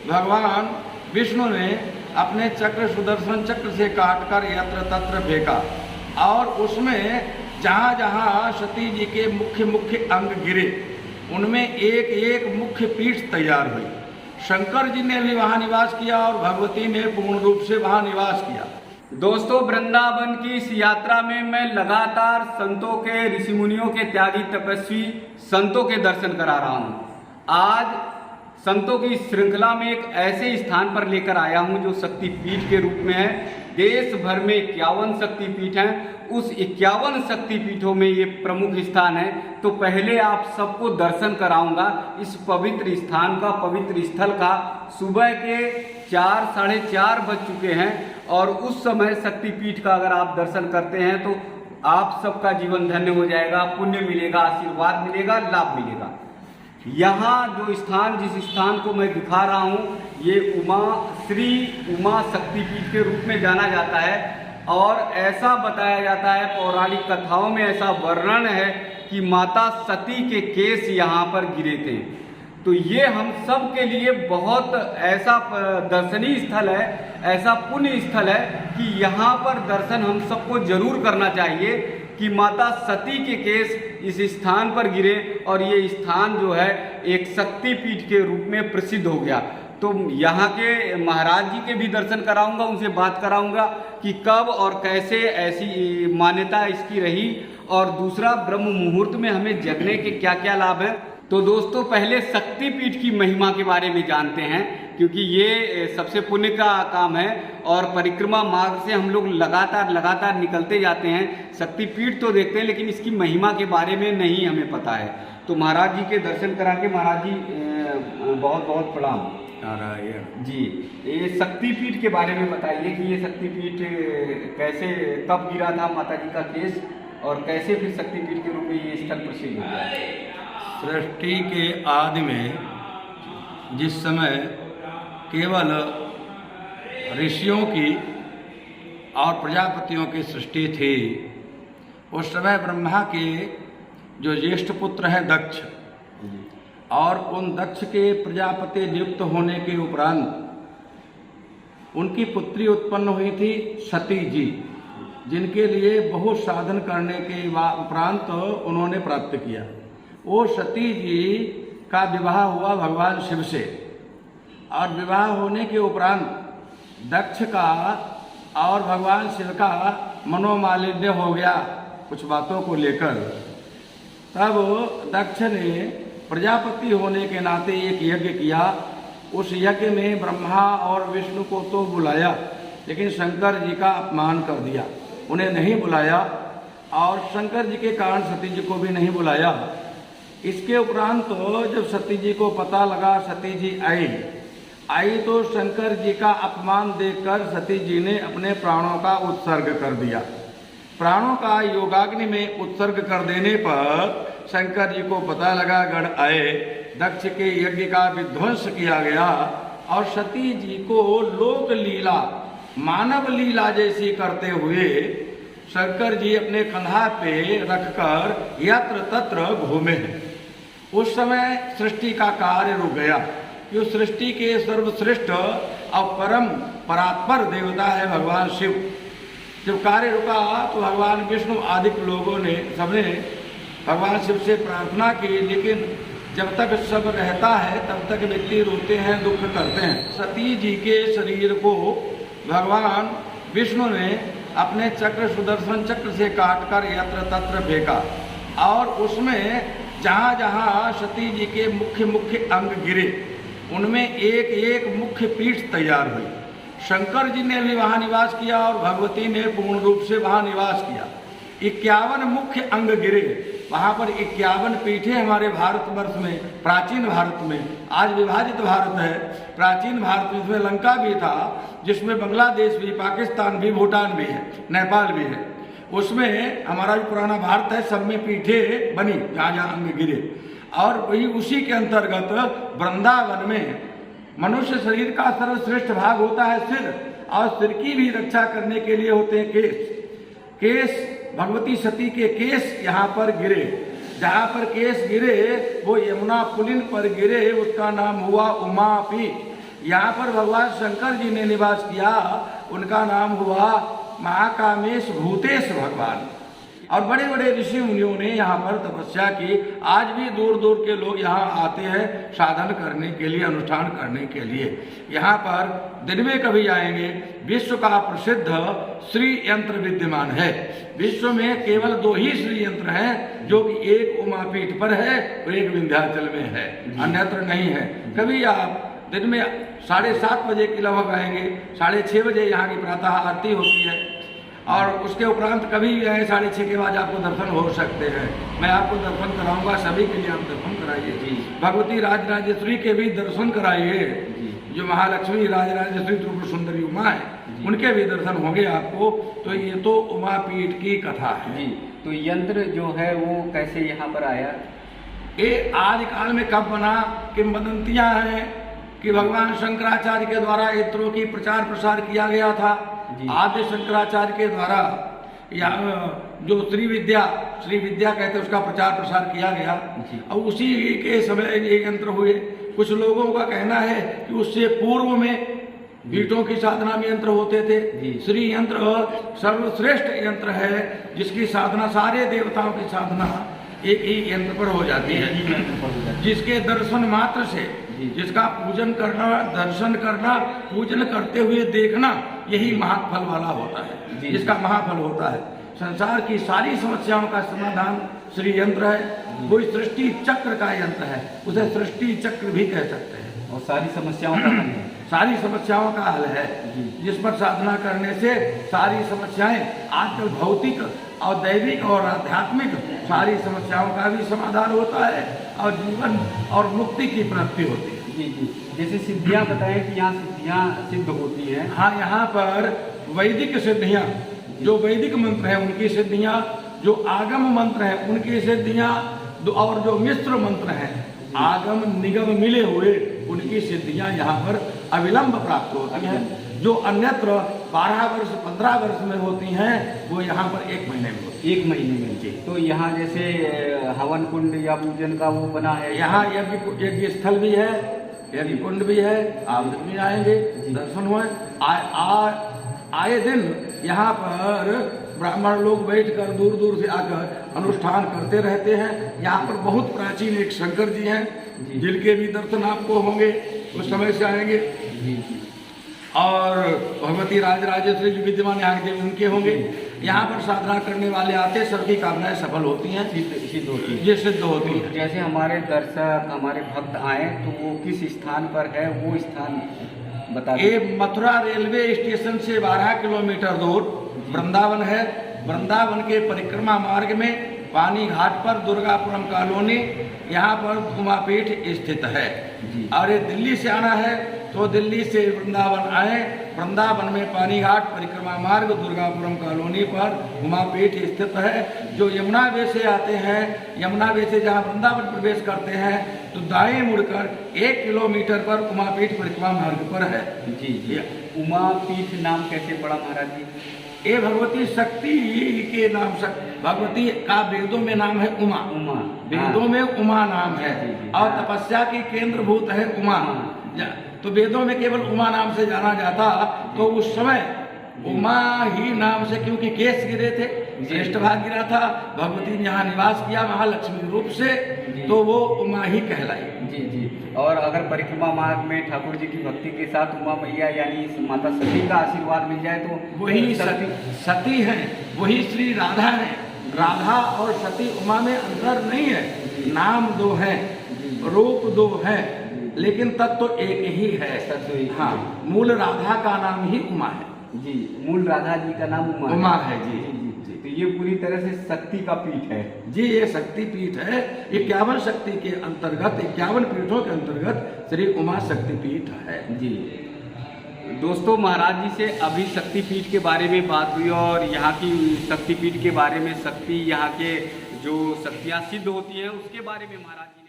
भगवान विष्णु ने अपने चक्र सुदर्शन चक्र से काटकर यत्र तत्र फेंका और उसमें जहाँ जहाँ सती जी के मुख्य मुख्य अंग गिरे उनमें एक एक मुख्य पीठ तैयार हुई। शंकर जी ने भी वहाँ निवास किया और भगवती ने पूर्ण रूप से वहाँ निवास किया। दोस्तों, वृंदावन की इस यात्रा में मैं लगातार संतों के, ऋषि मुनियों के, त्यागी तपस्वी संतों के दर्शन करा रहा हूँ। आज संतों की श्रृंखला में एक ऐसे स्थान पर लेकर आया हूँ जो शक्तिपीठ के रूप में है। देश भर में 51 शक्तिपीठ हैं। उस 51 शक्तिपीठों में ये प्रमुख स्थान है। तो पहले आप सबको दर्शन कराऊंगा इस पवित्र स्थान का, पवित्र स्थल का। सुबह के 4, साढ़े 4 बज चुके हैं और उस समय शक्तिपीठ का अगर आप दर्शन करते हैं तो आप सबका जीवन धन्य हो जाएगा, पुण्य मिलेगा, आशीर्वाद मिलेगा, लाभ मिलेगा। यहाँ जो स्थान, जिस स्थान को मैं दिखा रहा हूँ, ये श्री उमा शक्तिपीठ के रूप में जाना जाता है। और ऐसा बताया जाता है, पौराणिक कथाओं में ऐसा वर्णन है कि माता सती के केस यहाँ पर गिरे थे। तो ये हम सब के लिए बहुत ऐसा दर्शनीय स्थल है, ऐसा पुण्य स्थल है कि यहाँ पर दर्शन हम सबको जरूर करना चाहिए कि माता सती के केस इस स्थान पर गिरे और ये स्थान जो है एक शक्तिपीठ के रूप में प्रसिद्ध हो गया। तो यहाँ के महाराज जी के भी दर्शन कराऊंगा, उनसे बात कराऊंगा कि कब और कैसे ऐसी मान्यता इसकी रही और दूसरा ब्रह्म मुहूर्त में हमें जगने के क्या क्या लाभ है। तो दोस्तों, पहले शक्तिपीठ की महिमा के बारे में जानते हैं क्योंकि ये सबसे पुण्य का काम है और परिक्रमा मार्ग से हम लोग लगातार निकलते जाते हैं। शक्तिपीठ तो देखते हैं लेकिन इसकी महिमा के बारे में नहीं हमें पता है। तो महाराज जी के दर्शन करा के, महाराज जी बहुत बहुत प्रणाम। जी, ये शक्तिपीठ के बारे में बताइए कि ये शक्तिपीठ कैसे, कब गिरा था माता जी का केस और कैसे फिर शक्तिपीठ के रूप में ये स्थल प्रसिद्ध हो गया। सृष्टि के आदि में जिस समय केवल ऋषियों की और प्रजापतियों की सृष्टि थी, उस समय ब्रह्मा के जो ज्येष्ठ पुत्र हैं दक्ष, और उन दक्ष के प्रजापति नियुक्त होने के उपरांत उनकी पुत्री उत्पन्न हुई थी सती जी, जिनके लिए बहुत साधन करने के उपरांत उन्होंने प्राप्त किया। वो सती जी का विवाह हुआ भगवान शिव से और विवाह होने के उपरांत दक्ष का और भगवान शिव का मनोमालिन्य हो गया कुछ बातों को लेकर। तब दक्ष ने प्रजापति होने के नाते एक यज्ञ किया। उस यज्ञ में ब्रह्मा और विष्णु को तो बुलाया लेकिन शंकर जी का अपमान कर दिया, उन्हें नहीं बुलाया और शंकर जी के कारण सती जी को भी नहीं बुलाया। इसके उपरांत तो जब सती जी को पता लगा, सती जी आई तो शंकर जी का अपमान देखकर सती जी ने अपने प्राणों का उत्सर्ग कर दिया। प्राणों का योगाग्नि में उत्सर्ग कर देने पर शंकर जी को पता लगा, गढ़ आए, दक्ष के यज्ञ का विध्वंस किया गया और सती जी को लोक लीला, मानव लीला जैसी करते हुए शंकर जी अपने कंधा पे रखकर यत्र तत्र घूमे। उस समय सृष्टि का कार्य रुक गया कि उस सृष्टि के सर्वश्रेष्ठ और परम परात्पर देवता है भगवान शिव। जब कार्य रुका तो भगवान विष्णु आदि लोगों ने, सबने भगवान शिव से प्रार्थना की, लेकिन जब तक सब रहता है तब तक व्यक्ति रोते हैं, दुख करते हैं। सती जी के शरीर को भगवान विष्णु ने अपने चक्र सुदर्शन चक्र से काटकर यत्र तत्र फेंका और उसमें जहाँ जहाँ सती जी के मुख्य मुख्य अंग गिरे उनमें एक एक मुख्य पीठ तैयार हुई। शंकर जी ने भी वहाँ निवास किया और भगवती ने पूर्ण रूप से वहाँ निवास किया। 51 मुख्य अंग गिरे, वहाँ पर 51 पीठें हमारे भारतवर्ष में, प्राचीन भारत में, आज विभाजित भारत है, प्राचीन भारत में इसमें लंका भी था, जिसमें बांग्लादेश भी, पाकिस्तान भी, भूटान भी है, नेपाल भी है। उसमें हमारा जो पुराना भारत है, सब में पीठें बनी जहाँ जहाँ अंग गिरे। और वही उसी के अंतर्गत वृंदावन में मनुष्य शरीर का सर्वश्रेष्ठ भाग होता है सिर, और सिर की भी रक्षा करने के लिए होते हैं केस। भगवती सती के केस यहाँ पर गिरे, जहाँ पर केस गिरे वो यमुना पुलिन पर गिरे, उसका नाम हुआ उमापी। यहाँ पर भगवान शंकर जी ने निवास किया, उनका नाम हुआ महाकामेश भूतेश भगवान। और बड़े बड़े ऋषि मुनियों ने यहाँ पर तपस्या की। आज भी दूर दूर के लोग यहाँ आते हैं साधन करने के लिए, अनुष्ठान करने के लिए। यहाँ पर दिन में कभी आएंगे। विश्व का प्रसिद्ध श्री यंत्र विद्यमान है। विश्व में केवल 2 ही श्री यंत्र हैं, जो कि एक उमापीठ पर है और एक विंध्याचल में है, अन्यत्र नहीं है। कभी आप दिन में 7:30 बजे के लगभग आएंगे, 6:30 बजे यहाँ की प्रातः आरती होती है, और उसके उपरांत कभी भी आए 6:30 के बाद आपको दर्शन हो सकते हैं। मैं आपको दर्शन कराऊंगा, सभी के लिए आप दर्शन कराइए। भगवती राजराजेश्वरी के भी दर्शन कराइए, जो महालक्ष्मी राजराजेश्वरी त्रिपुर सुंदरी उमा है, उनके भी दर्शन होंगे आपको। तो ये तो उमापीठ की कथा है जी। तो यंत्र जो है वो कैसे यहाँ पर आया? ये आदिकाल में कब बना, किंवदंतियां हैं कि भगवान शंकराचार्य के द्वारा यंत्रों की प्रचार प्रसार किया गया था। आद्य शंकराचार्य के द्वारा या जो श्री विद्या कहते हैं, उसका प्रचार प्रसार किया गया और उसी के समय ये यंत्र हुए। कुछ लोगों का कहना है कि उससे पूर्व में पीठों की साधना में यंत्र होते थे। श्री यंत्र सर्वश्रेष्ठ यंत्र है, जिसकी साधना सारे देवताओं की साधना एक ही यंत्र पर हो जाती है, जिसके दर्शन मात्र से, जिसका पूजन करना, दर्शन करना, पूजन करते हुए देखना, यही महाफल वाला होता है, जिसका महाफल होता है। संसार की सारी समस्याओं का समाधान श्री यंत्र है। कोई सृष्टि चक्र का यंत्र है, उसे सृष्टि चक्र भी कह सकते हैं। और सारी समस्याओं का हल है, सारी समस्याओं का हल है, जिस पर साधना करने से सारी समस्याएं, आजकल भौतिक और दैविक और आध्यात्मिक सारी समस्याओं का भी समाधान होता है और जीवन और मुक्ति की प्राप्ति होती है। जी जी। जैसे सिद्धियां बताएं कि यहाँ सिद्धियां सिद्ध होती हैं। हाँ, यहाँ पर वैदिक सिद्धियाँ, जो वैदिक मंत्र हैं उनकी सिद्धियाँ, जो आगम मंत्र हैं उनकी सिद्धियाँ, और जो मिश्र मंत्र हैं, आगम निगम मिले हुए, उनकी सिद्धियां यहाँ पर अविलंब प्राप्त होती हैं। जो अन्यत्र 12 वर्ष 15 वर्ष में होती हैं, वो यहाँ पर 1 महीने में होती है। 1 महीने में जी। तो यहाँ जैसे हवन कुंड या पूजन का वो बना है, यहाँ यज्ञ स्थल भी है, यज्ञ कुंड भी है। आप भी आएंगे, दर्शन हुए। आए दिन यहाँ पर ब्राह्मण लोग बैठकर दूर दूर से आकर अनुष्ठान करते रहते हैं। यहाँ पर बहुत प्राचीन एक शंकर जी हैं, जिनके भी दर्शन आपको होंगे, उस समय से आएंगे। और भगवती राजराजेश्वरी जी विद्यमान यहाँ के उनके होंगे। यहाँ पर साधना करने वाले आते, सबकी कामनाएं सफल होती हैं, सिद्ध होती हैं, ये सिद्ध होती है। जैसे हमारे दर्शक, हमारे भक्त आए तो वो किस स्थान पर है, वो स्थान बता। ये मथुरा रेलवे स्टेशन से 12 किलोमीटर दूर वृंदावन है। वृंदावन के परिक्रमा मार्ग में पानी घाट पर दुर्गापुरम कॉलोनी, यहाँ पर उमापीठ स्थित है। और ये दिल्ली से आना है तो दिल्ली से वृंदावन आए, वृंदावन में पानी घाट परिक्रमा मार्ग दुर्गापुरम कॉलोनी पर उमापीठ स्थित है। जो यमुना वे से आते हैं, यमुना वे से जहाँ वृंदावन प्रवेश करते हैं, तो दाएं मुड़कर 1 किलोमीटर पर उमापीठ परिक्रमा मार्ग पर है। जी जी। उमापीठ नाम कैसे पड़ा महाराज जी? ये भगवती शक्ति के नाम से, भगवती का वेदों में नाम है उमा। वेदों में उमा नाम है, और तपस्या की केंद्रभूत है उमा। तो वेदों में केवल उमा नाम से जाना जाता, तो उस समय उमा ही नाम से, क्योंकि केस गिरे थे, श्रेष्ठ भाग गिरा था, भगवती ने यहाँ निवास किया महालक्ष्मी रूप से, तो वो उमा ही कहलाई। जी जी। और अगर परिक्रमा मार्ग में ठाकुर जी की भक्ति के साथ उमा मैया यानी माता सती का आशीर्वाद मिल जाए तो वही सती है, वही श्री राधा है। राधा और सती उमा में अंतर नहीं है, नाम 2 है, रूप 2 है, लेकिन तत्व तो एक ही है। हाँ, मूल राधा का नाम ही उमा है जी। मूल राधा जी का नाम उमा है जी। तो ये पूरी तरह से शक्ति का पीठ है जी। ये शक्ति पीठ है। 51 शक्ति के अंतर्गत, 51 पीठों के अंतर्गत श्री उमा शक्ति पीठ है जी। दोस्तों, महाराज जी से अभी शक्तिपीठ के बारे में बात हुई और यहाँ की शक्तिपीठ के बारे में, शक्ति यहाँ के जो शक्तियाँ सिद्ध होती हैं उसके बारे में महाराज जी